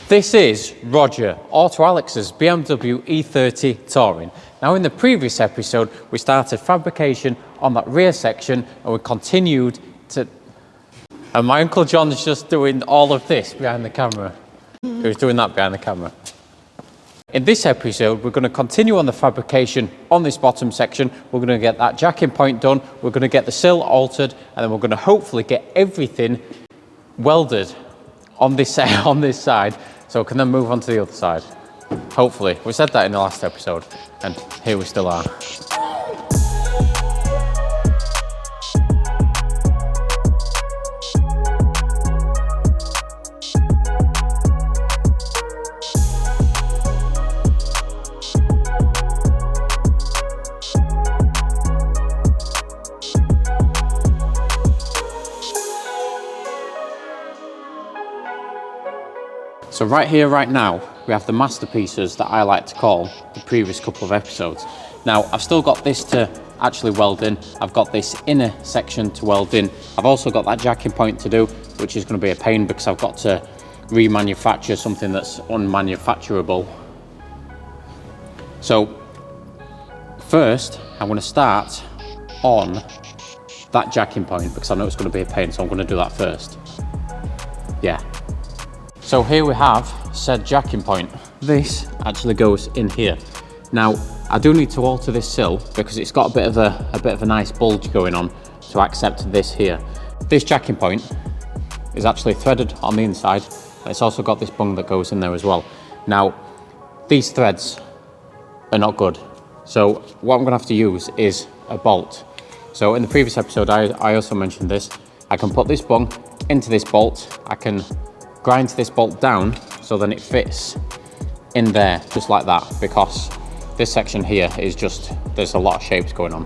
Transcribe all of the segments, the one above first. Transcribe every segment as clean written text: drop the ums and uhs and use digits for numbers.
This is Roger, or to Alex's BMW E30 Touring. Now in the previous episode, we started fabrication on that rear section and we continued to... And my Uncle John's just doing all of this behind the camera. He was doing that behind the camera. In this episode, we're going to continue on the fabrication on this bottom section. We're going to get that jacking point done. We're going to get the sill altered, and then we're going to hopefully get everything welded on this side, so we can then move on to the other side. Hopefully. We said that in the last episode, and here we still are. So right here, right now, we have the masterpieces that I like to call the previous couple of episodes. Now, I've still got this to actually weld in. I've got this inner section to weld in. I've also got that jacking point to do, which is going to be a pain because I've got to remanufacture something that's unmanufacturable. So first, I'm going to start on that jacking point because I know it's going to be a pain, so I'm going to do that first. Yeah. So here we have said jacking point. This actually goes in here. Now, I do need to alter this sill because it's got a bit of a nice bulge going on to accept this here. This jacking point is actually threaded on the inside, but it's also got this bung that goes in there as well. Now, these threads are not good. So what I'm gonna have to use is a bolt. So in the previous episode, I also mentioned this. I can put this bung into this bolt. I can grind this bolt down so then it fits in there just like that, because this section here is just, there's a lot of shapes going on.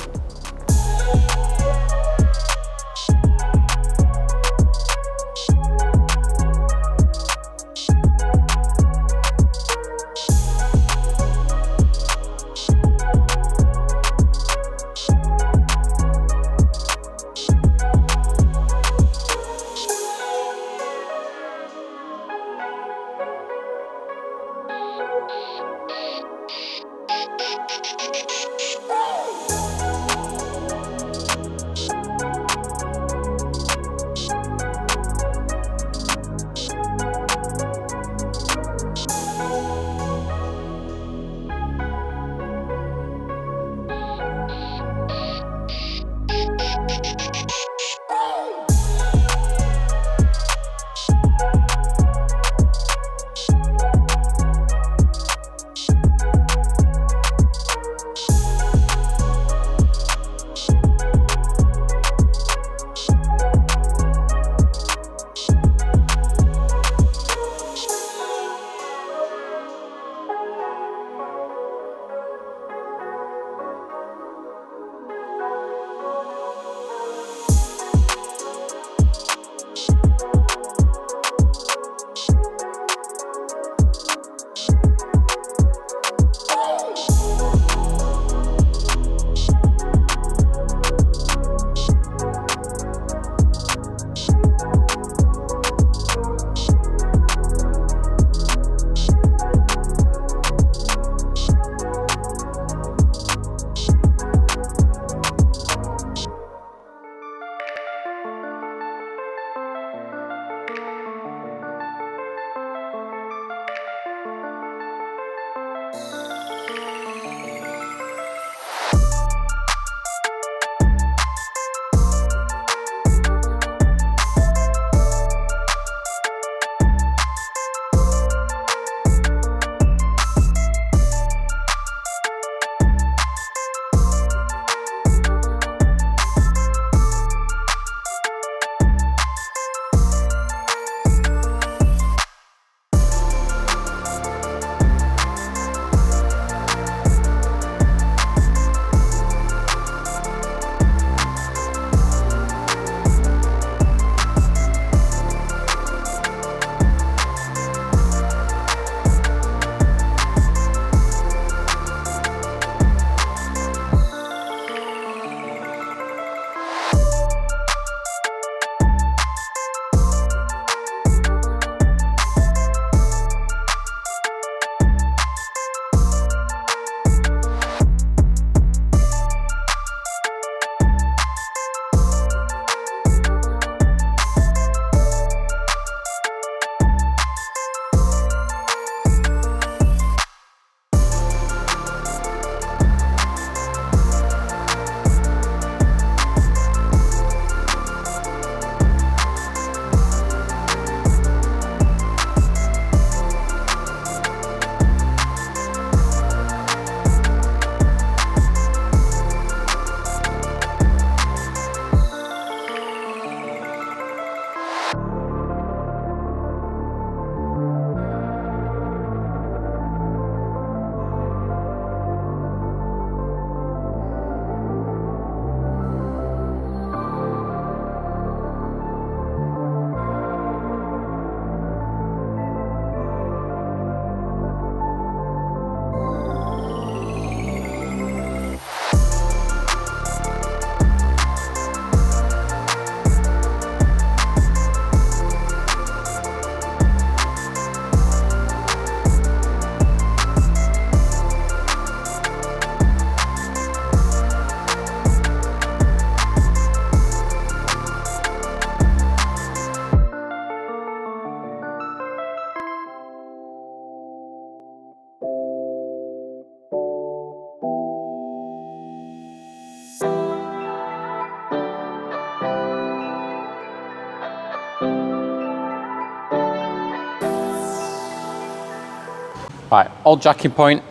Right, old jacking point,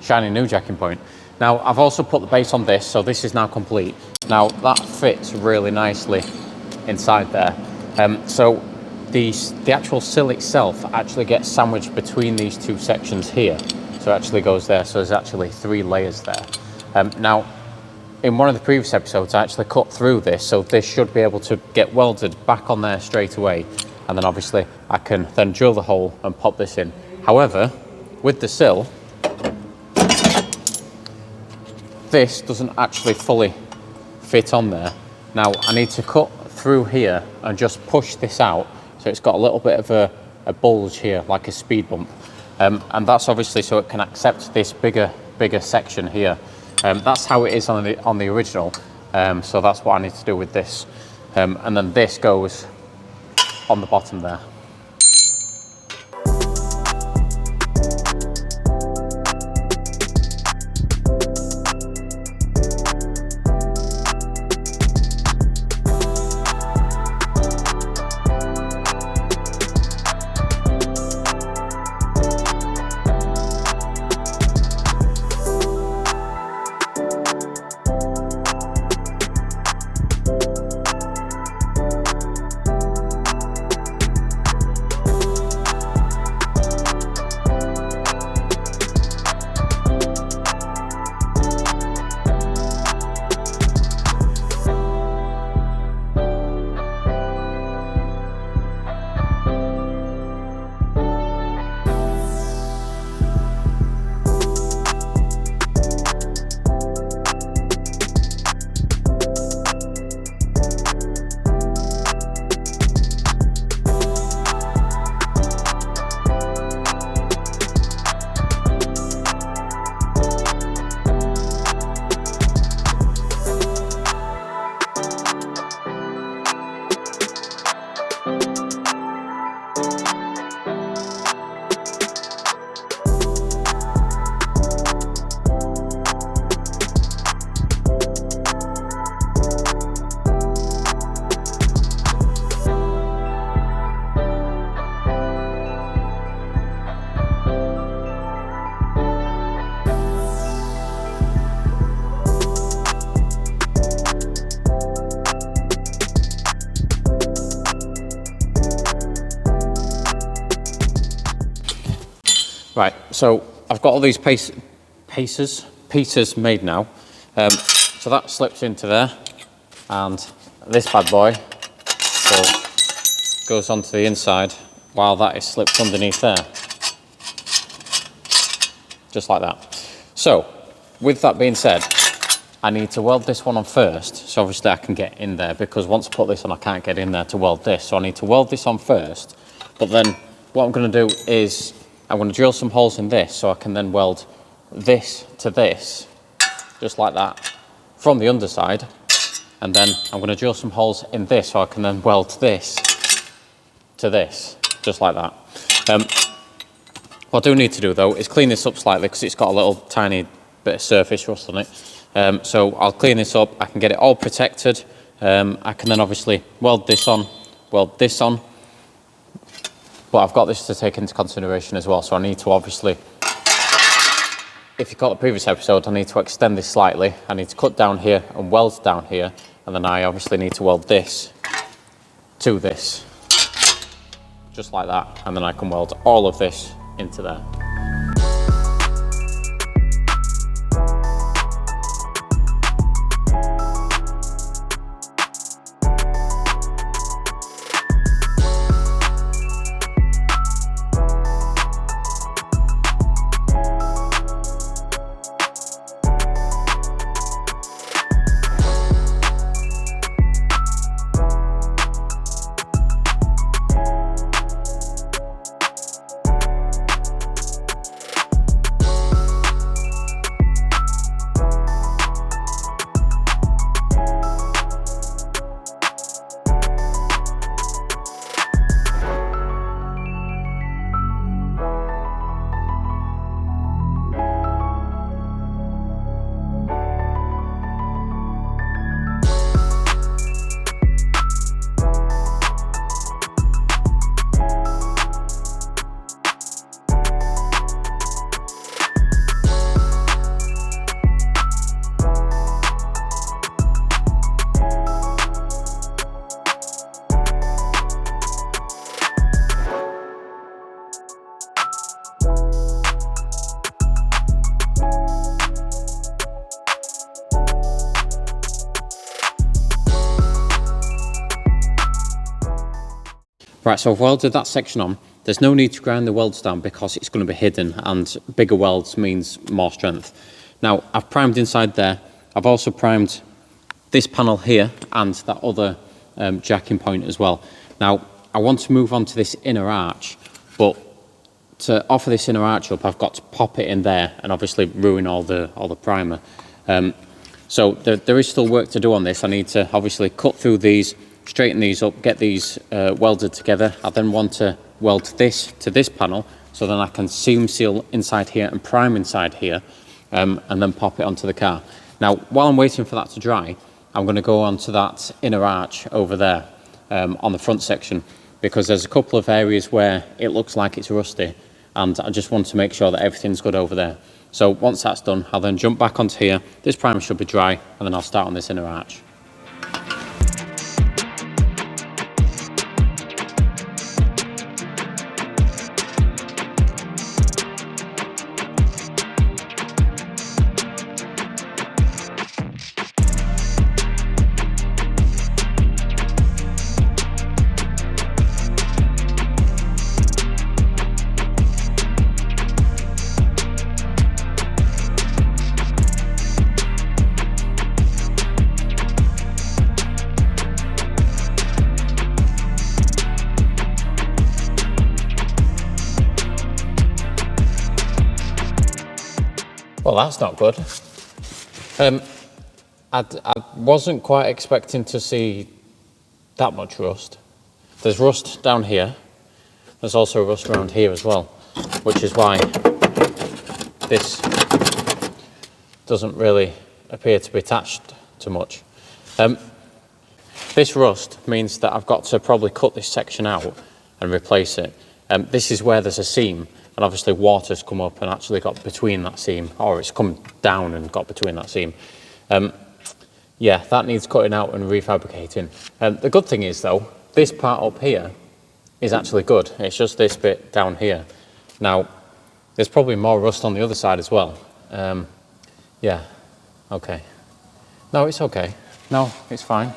shiny new jacking point. Now, I've also put the base on this, so this is now complete. Now, that fits really nicely inside there. So the actual sill itself actually gets sandwiched between these two sections here. So it actually goes there, so there's actually 3 layers there. Now, in one of the previous episodes, I actually cut through this, so this should be able to get welded back on there straight away. And then obviously I can then drill the hole and pop this in. However, with the sill, this doesn't actually fully fit on there. Now I need to cut through here and just push this out, so it's got a little bit of a bulge here, like a speed bump. And that's obviously so it can accept this bigger section here. That's how it is on the original, so that's what I need to do with this. And then this goes on the bottom there. Right, so I've got all these pieces made now. So that slips into there, and this bad boy goes onto the inside while that is slipped underneath there. Just like that. So, with that being said, I need to weld this one on first, so obviously I can get in there, because once I put this on I can't get in there to weld this. So I need to weld this on first, but then what I'm going to do is I'm going to drill some holes in this so I can then weld this to this, just like that, from the underside. And then I'm going to drill some holes in this so I can then weld this to this, just like that. What I do need to do though is clean this up slightly, because it's got a little tiny bit of surface rust on it. So I'll clean this up, I can get it all protected. I can then obviously weld this on. But I've got this to take into consideration as well, so I need to obviously, if you caught the previous episode, I need to extend this slightly. I need to cut down here and weld down here, and then I obviously need to weld this to this, just like that, and then I can weld all of this into there. Right, so I've welded that section on. There's no need to grind the welds down because it's going to be hidden, and bigger welds means more strength. Now, I've primed inside there. I've also primed this panel here and that other jacking point as well. Now, I want to move on to this inner arch, but to offer this inner arch up, I've got to pop it in there and obviously ruin all the primer. So there is still work to do on this. I need to obviously cut through these, straighten these up, get these welded together. I then want to weld this to this panel, so then I can seam seal inside here and prime inside here, and then pop it onto the car. Now, while I'm waiting for that to dry, I'm going to go on to that inner arch over there on the front section, because there's a couple of areas where it looks like it's rusty, and I just want to make sure that everything's good over there. So once that's done, I'll then jump back onto here. This primer should be dry, and then I'll start on this inner arch. Well, that's not good. I wasn't quite expecting to see that much rust. There's rust down here. There's also rust around here as well, which is why this doesn't really appear to be attached to much. This rust means that I've got to probably cut this section out and replace it. This is where there's a seam, and obviously water's come up and actually got between that seam, or it's come down and got between that seam. Yeah, that needs cutting out and refabricating. The good thing is though, this part up here is actually good. It's just this bit down here. Now, there's probably more rust on the other side as well. Yeah, okay. No, it's okay. No, it's fine.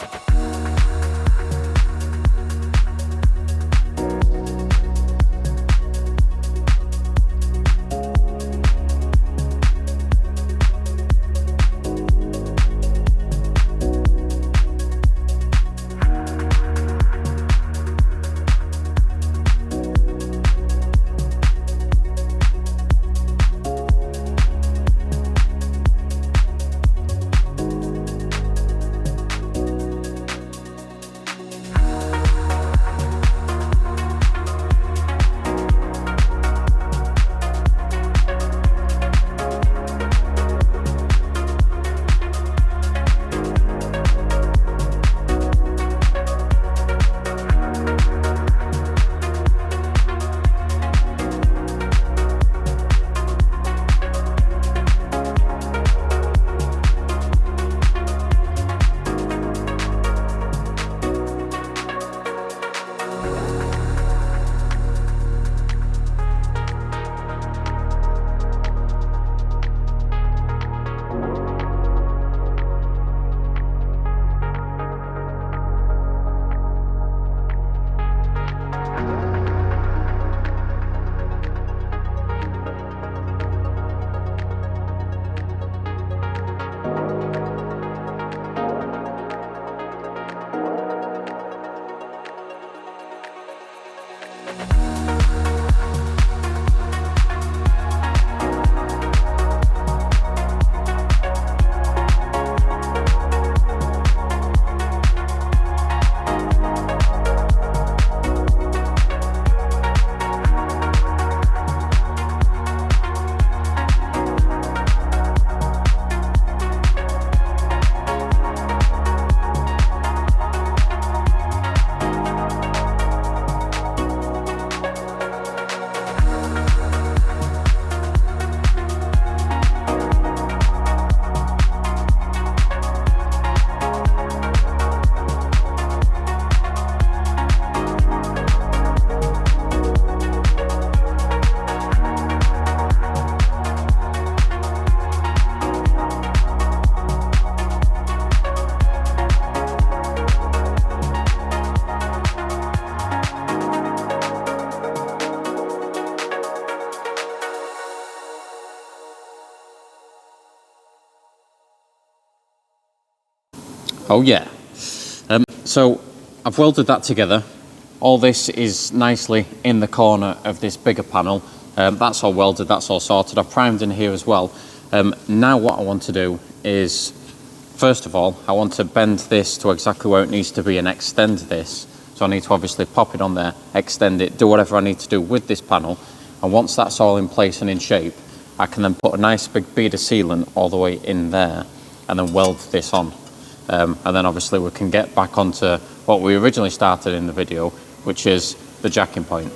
Oh yeah. So I've welded that together. All this is nicely in the corner of this bigger panel. That's all welded, that's all sorted. I've primed in here as well. Now what I want to do is, first of all, I want to bend this to exactly where it needs to be and extend this. So I need to obviously pop it on there, extend it, do whatever I need to do with this panel. And once that's all in place and in shape, I can then put a nice big bead of sealant all the way in there and then weld this on. And then obviously we can get back onto what we originally started in the video, which is the jacking point.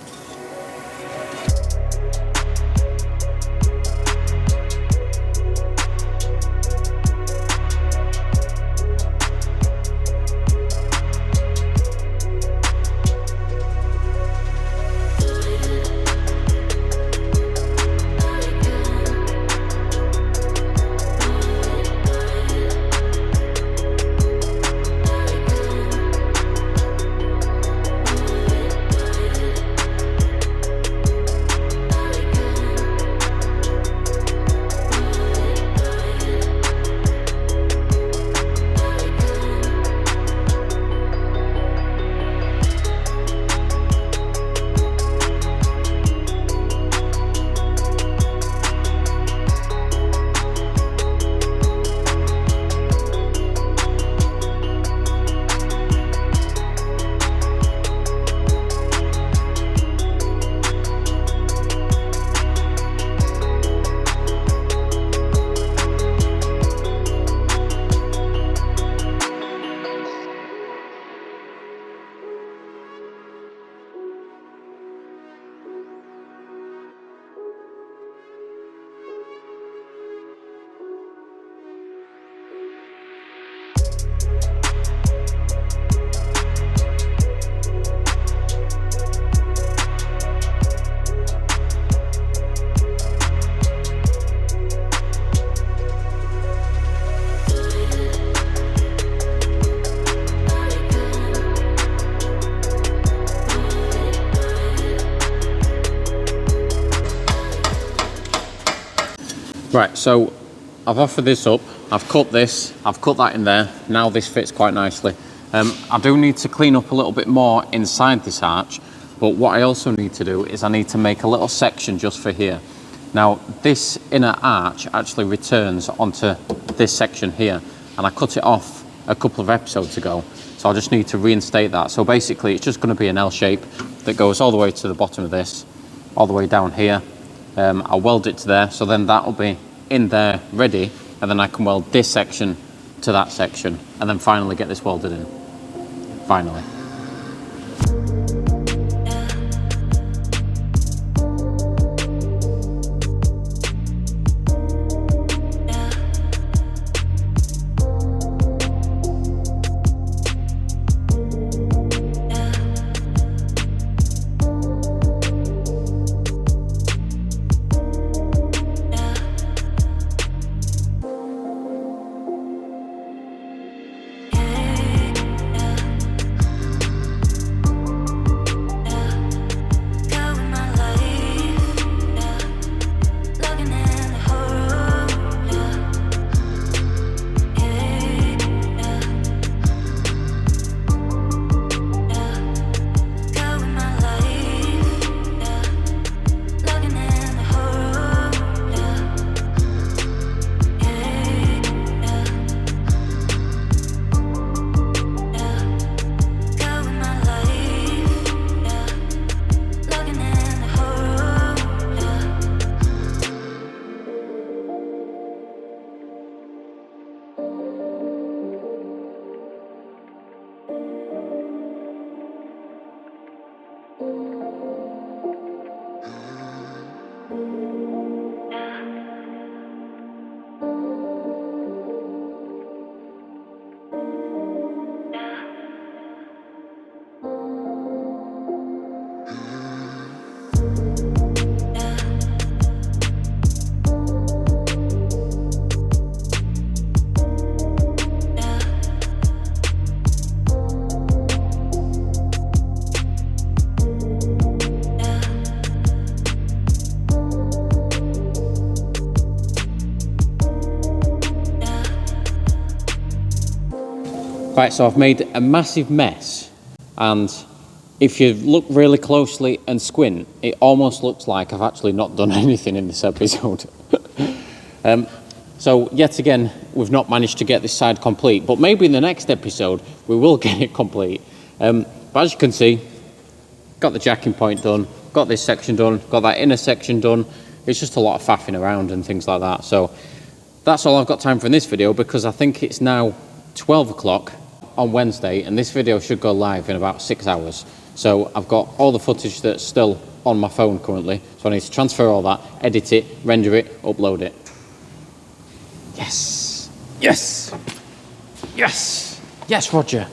Right, so I've offered this up, I've cut this, I've cut that in there, now this fits quite nicely. I do need to clean up a little bit more inside this arch, but what I also need to do is I need to make a little section just for here. Now this inner arch actually returns onto this section here, and I cut it off a couple of episodes ago, so I just need to reinstate that. So basically it's just going to be an L shape that goes all the way to the bottom of this, all the way down here. I'll weld it to there, so then that will be in there ready, and then I can weld this section to that section, and then finally get this welded in. Finally. Right, so I've made a massive mess, and if you look really closely and squint, it almost looks like I've actually not done anything in this episode. So yet again, we've not managed to get this side complete, but maybe in the next episode, we will get it complete. But as you can see, got the jacking point done, got this section done, got that inner section done. It's just a lot of faffing around and things like that. So that's all I've got time for in this video, because I think it's now 12 o'clock on Wednesday, and this video should go live in about 6 hours. So I've got all the footage that's still on my phone currently, so I need to transfer all that, edit it, render it, upload it. Yes! Yes! Yes! Yes, Roger!